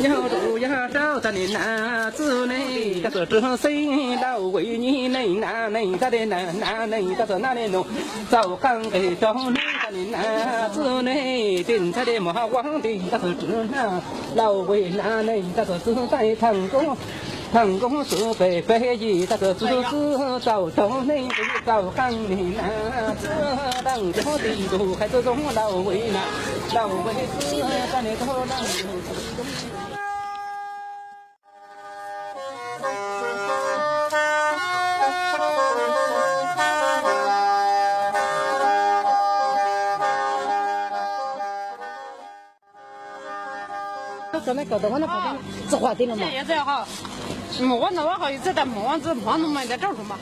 要度呀找咱的男子呢，他说这谁老为你呢？哪呢？他的哪呢？他说哪里弄？早刚给找你咱的男子呢，点他的马皇帝，他说这那老为哪呢？他说是在唐公是北北一，他说是早头呢，早刚的男子当着地主还是中老为哪？老为是咱的头老。刚才搞到我那旁边，这花定了嘛？现在哈，我那我好意思在忙子忙弄嘛，在这儿嘛。